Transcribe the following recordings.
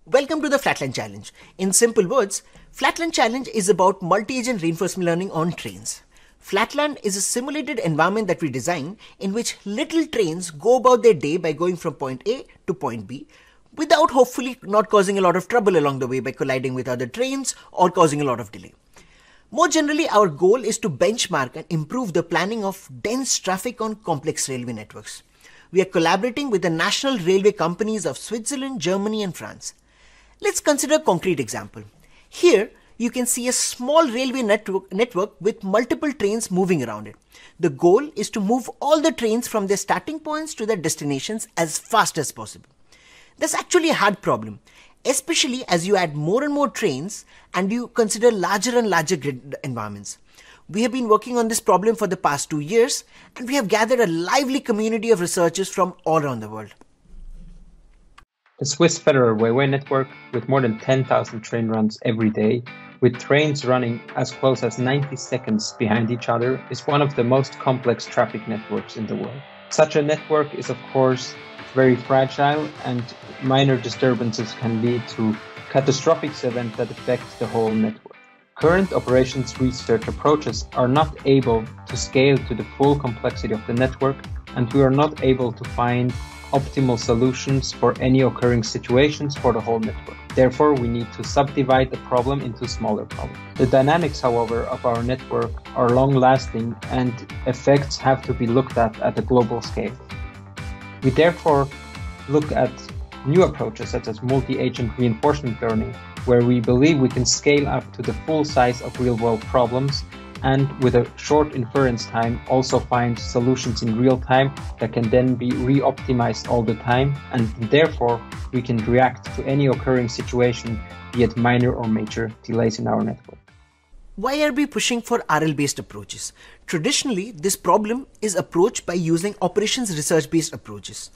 Welcome to the Flatland Challenge. In simple words, Flatland Challenge is about multi-agent reinforcement learning on trains. Flatland is a simulated environment that we design in which little trains go about their day by going from point A to point B without hopefully not causing a lot of trouble along the way by colliding with other trains or causing a lot of delay. More generally, our goal is to benchmark and improve the planning of dense traffic on complex railway networks. We are collaborating with the national railway companies of Switzerland, Germany and France. Let's consider a concrete example. Here, you can see a small railway network with multiple trains moving around it. The goal is to move all the trains from their starting points to their destinations as fast as possible. That's actually a hard problem, especially as you add more and more trains and you consider larger and larger grid environments. We have been working on this problem for the past 2 years, and we have gathered a lively community of researchers from all around the world. The Swiss Federal Railway network, with more than 10,000 train runs every day, with trains running as close as 90 seconds behind each other, is one of the most complex traffic networks in the world. Such a network is, of course, very fragile, and minor disturbances can lead to catastrophic events that affect the whole network. Current operations research approaches are not able to scale to the full complexity of the network, and we are not able to find optimal solutions for any occurring situations for the whole network. Therefore, we need to subdivide the problem into smaller problems. The dynamics, however, of our network are long-lasting, and effects have to be looked at a global scale. We therefore look at new approaches such as multi-agent reinforcement learning, where we believe we can scale up to the full size of real-world problems, and with a short inference time also find solutions in real time that can then be re-optimized all the time, and therefore we can react to any occurring situation, be it minor or major delays in our network. Why are we pushing for RL-based approaches? Traditionally, this problem is approached by using operations research-based approaches.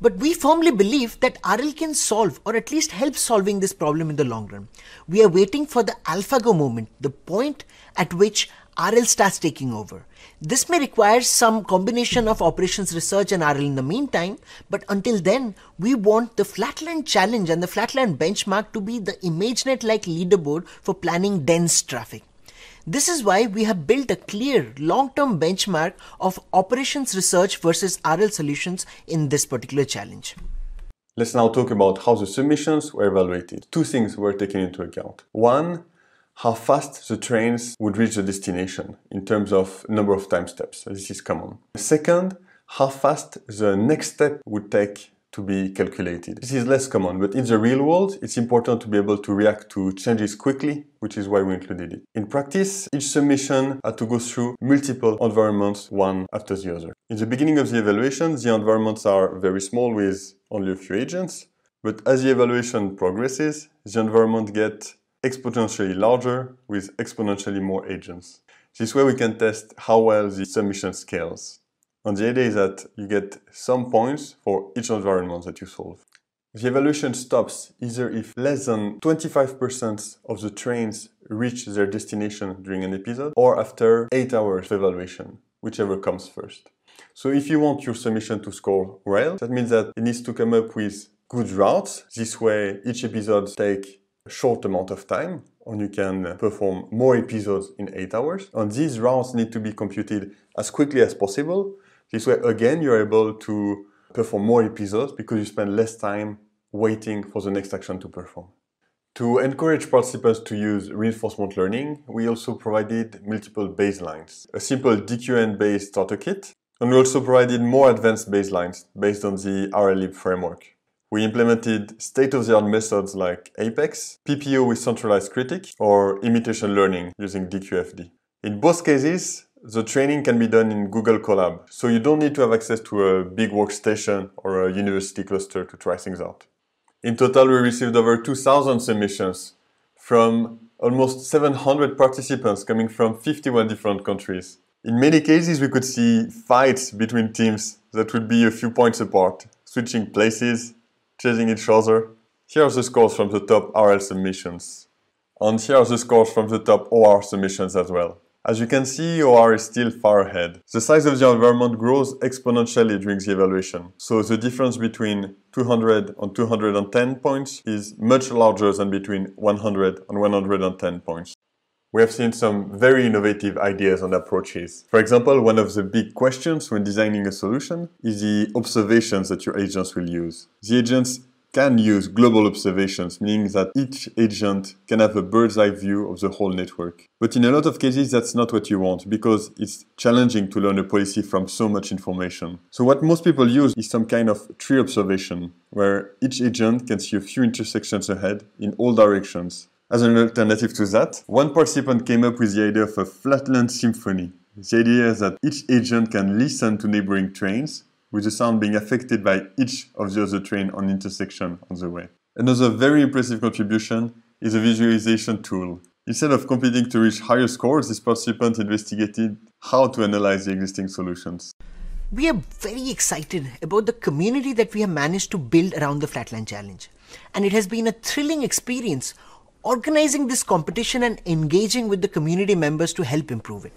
But we firmly believe that RL can solve or at least help solving this problem in the long run. We are waiting for the AlphaGo moment, the point at which RL starts taking over. This may require some combination of operations research and RL in the meantime, but until then, we want the Flatland Challenge and the Flatland Benchmark to be the ImageNet-like leaderboard for planning dense traffic. This is why we have built a clear long-term benchmark of operations research versus RL solutions in this particular challenge. Let's now talk about how the submissions were evaluated. Two things were taken into account. One, how fast the trains would reach the destination in terms of number of time steps. This is common. Second, how fast the next step would take to be calculated. This is less common, but in the real world, it's important to be able to react to changes quickly, which is why we included it. In practice, each submission had to go through multiple environments, one after the other. In the beginning of the evaluation, the environments are very small with only a few agents, but as the evaluation progresses, the environment gets exponentially larger with exponentially more agents. This way we can test how well the submission scales. And the idea is that you get some points for each environment that you solve. The evaluation stops either if less than 25% of the trains reach their destination during an episode, or after 8 hours of evaluation, whichever comes first. So if you want your submission to score well, that means that it needs to come up with good routes. This way each episode takes a short amount of time, and you can perform more episodes in 8 hours. And these routes need to be computed as quickly as possible. This way, again, you're able to perform more episodes because you spend less time waiting for the next action to perform. To encourage participants to use reinforcement learning, we also provided multiple baselines. A simple DQN-based starter kit, and we also provided more advanced baselines based on the RLib framework. We implemented state-of-the-art methods like Apex, PPO with centralized critic, or imitation learning using DQFD. In both cases, the training can be done in Google Colab, so you don't need to have access to a big workstation or a university cluster to try things out. In total, we received over 2,000 submissions from almost 700 participants coming from 51 different countries. In many cases, we could see fights between teams that would be a few points apart, switching places, chasing each other. Here are the scores from the top RL submissions. And here are the scores from the top OR submissions as well. As you can see, OR is still far ahead. The size of the environment grows exponentially during the evaluation. So the difference between 200 and 210 points is much larger than between 100 and 110 points. We have seen some very innovative ideas and approaches. For example, one of the big questions when designing a solution is the observations that your agents will use. The agents can use global observations, meaning that each agent can have a bird's eye view of the whole network. But in a lot of cases, that's not what you want, because it's challenging to learn a policy from so much information. So what most people use is some kind of tree observation, where each agent can see a few intersections ahead in all directions. As an alternative to that, one participant came up with the idea of a Flatland Symphony. The idea is that each agent can listen to neighboring trains, with the sound being affected by each of the other train on intersection on the way. Another very impressive contribution is a visualization tool. Instead of competing to reach higher scores, this participant investigated how to analyze the existing solutions. We are very excited about the community that we have managed to build around the Flatland Challenge. And it has been a thrilling experience organizing this competition and engaging with the community members to help improve it.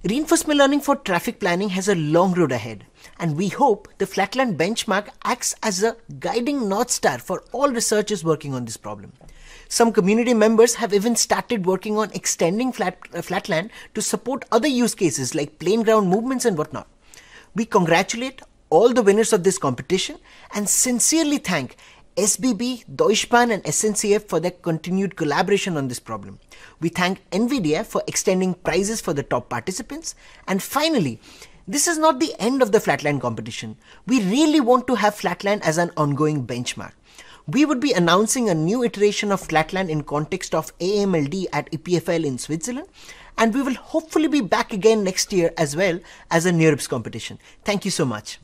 Reinforcement learning for traffic planning has a long road ahead, and we hope the Flatland benchmark acts as a guiding North Star for all researchers working on this problem. Some community members have even started working on extending Flatland to support other use cases like plain ground movements and whatnot. We congratulate all the winners of this competition and sincerely thank SBB, Deutsche Bahn and SNCF for their continued collaboration on this problem. We thank NVIDIA for extending prizes for the top participants. And finally, this is not the end of the Flatland competition. We really want to have Flatland as an ongoing benchmark. We would be announcing a new iteration of Flatland in context of AMLD at EPFL in Switzerland. And we will hopefully be back again next year as well as a NeurIPS competition. Thank you so much.